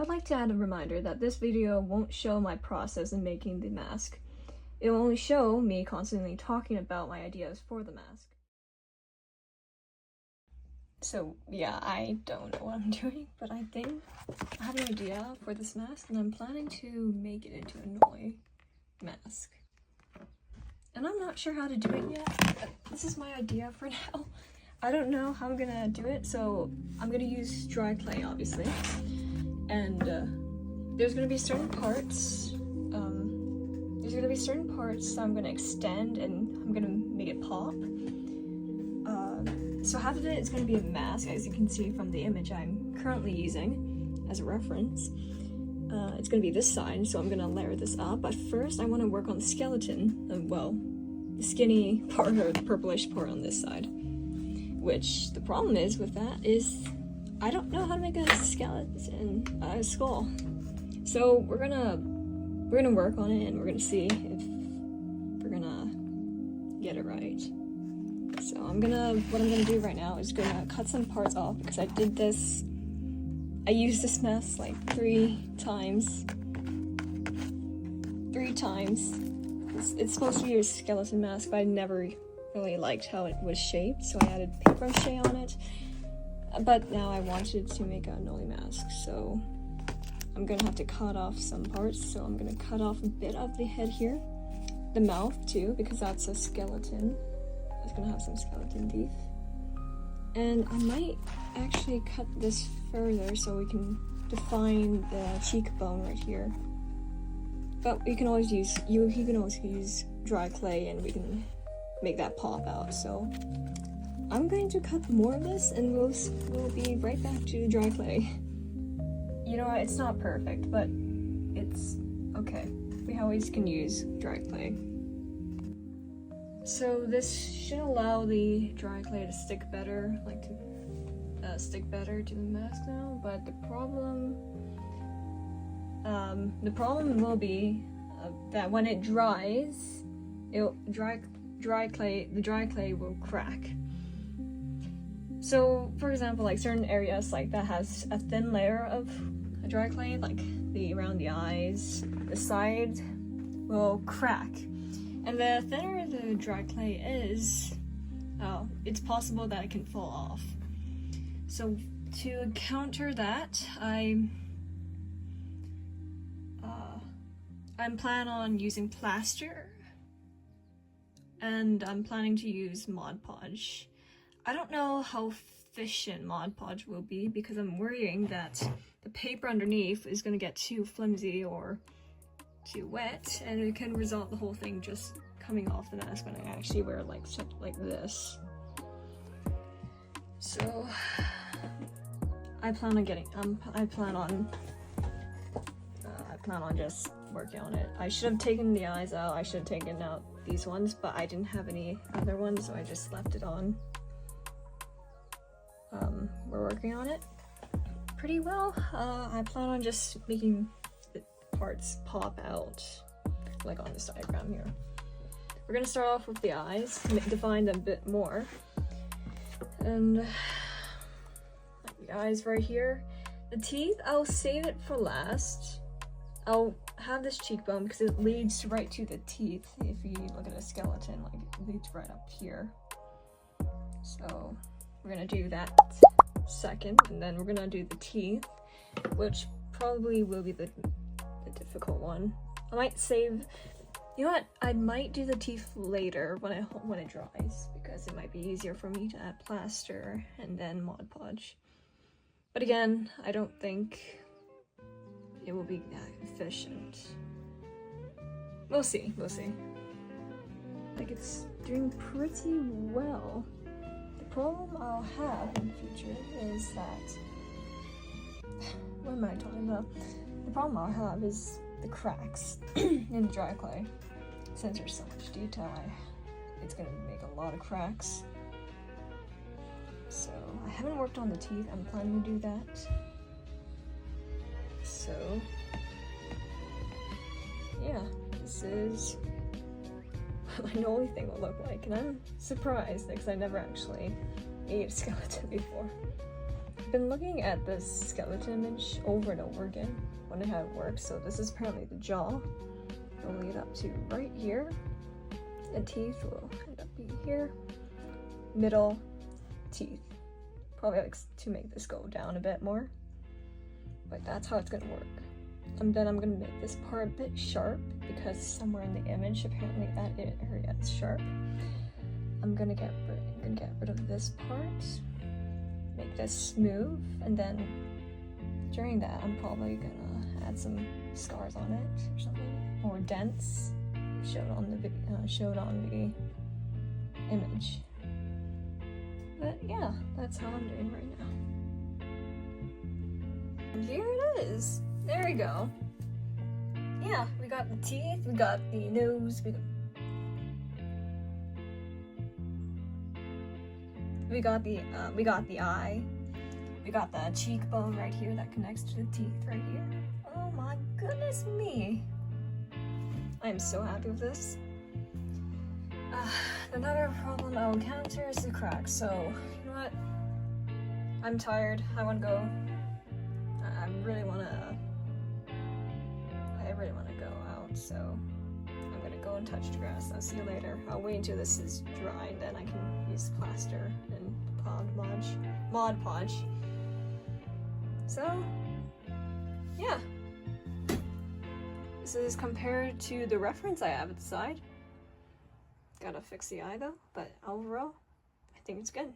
would like to add a reminder that this video won't show my process in making the mask. It will only show me constantly talking about my ideas for the mask. So yeah, I don't know what I'm doing, but I think I have an idea for this mask and I'm planning to make it into a Noli mask. And I'm not sure how to do it yet, but this is my idea for now. I don't know how I'm gonna do it, so I'm gonna use dry clay, obviously. And there's gonna be certain parts, that I'm gonna extend and I'm gonna make it pop. So half of it is gonna be a mask, as you can see from the image I'm currently using as a reference. It's gonna be this side, so I'm gonna layer this up. But first, I want to work on the skeleton, the skinny part or the purplish part on this side. Which the problem is with that is I don't know how to make a skeleton, a skull. So we're gonna work on it and we're gonna see if we're gonna get it right. So what I'm gonna do right now is gonna cut some parts off because I used this mask like three times. It's supposed to be a skeleton mask, but I never really liked how it was shaped, so I added paper mache on it. But now I wanted to make a Noli mask, so I'm gonna have to cut off some parts. So I'm gonna cut off a bit of the head here, the mouth too, because that's a skeleton. It's gonna have some skeleton teeth. And I might actually cut this further so we can define the cheekbone right here. But you can always use dry clay and we can make that pop out. So I'm going to cut more of this and we'll be right back to the dry clay. You know what, it's not perfect, but it's okay. We always can use dry clay. So this should allow the dry clay to stick better, to the mask now, but the problem will be that when it dries, the dry clay will crack. So for example, like certain areas like that has a thin layer of dry clay, like around the eyes, the sides will crack. And the thinner the dry clay is, it's possible that it can fall off. So to counter that, I'm planning on using plaster, and I'm planning to use Mod Podge. I don't know how efficient Mod Podge will be because I'm worrying that the paper underneath is going to get too flimsy or too wet, and it can result the whole thing just coming off the mask when I actually wear it like this. So I plan on just working on it. I should have taken the eyes out. I should have taken out these ones, but I didn't have any other ones, so I just left it on. We're working on it pretty well. I plan on just making the parts pop out, like on this diagram here. We're gonna start off with the eyes, define them a bit more. And like the eyes right here. The teeth, I'll save it for last. I'll have this cheekbone because it leads right to the teeth. If you look at a skeleton, like it leads right up here. So we're gonna do that second, and then we're gonna do the teeth, which probably will be the difficult one. I might save, you know what, I might do the teeth later when it dries, because it might be easier for me to add plaster and then Mod Podge. But again, I don't think it will be that efficient. We'll see. Like, it's doing pretty well. The problem I'll have in the future is that, what am I talking about? The problem I'll have is the cracks in the dry clay. Since there's so much detail, it's gonna make a lot of cracks. So I haven't worked on the teeth. I'm planning to do that. So yeah, this is what my Noli thing will look like, and I'm surprised because I never actually made a skeleton before. been looking at this skeleton image over and over again, wondering how it works. So this is apparently the jaw. It'll lead up to right here. The teeth will end up being here. Middle, teeth. Probably like to make this go down a bit more. But that's how it's gonna work. And then I'm gonna make this part a bit sharp because somewhere in the image, apparently that area is sharp. I'm gonna get rid of this part, make this smooth, and then during that, I'm probably gonna add some scars on it or something, or dents showed on the image. But yeah, that's how I'm doing right now. And here it is. There we go. Yeah, we got the teeth, we got the nose, we got the eye, we got the cheekbone right here that connects to the teeth right here. Oh my goodness me! I am so happy with this. Another problem I will encounter is the cracks. So you know what? I'm tired. I want to go. I really want to go out. So I'm gonna go and touch the grass. I'll see you later. I'll wait until this is dry, and then I can use plaster and Mod Podge. So yeah, this is compared to the reference I have at the side. Gotta fix the eye though, but overall, I think it's good.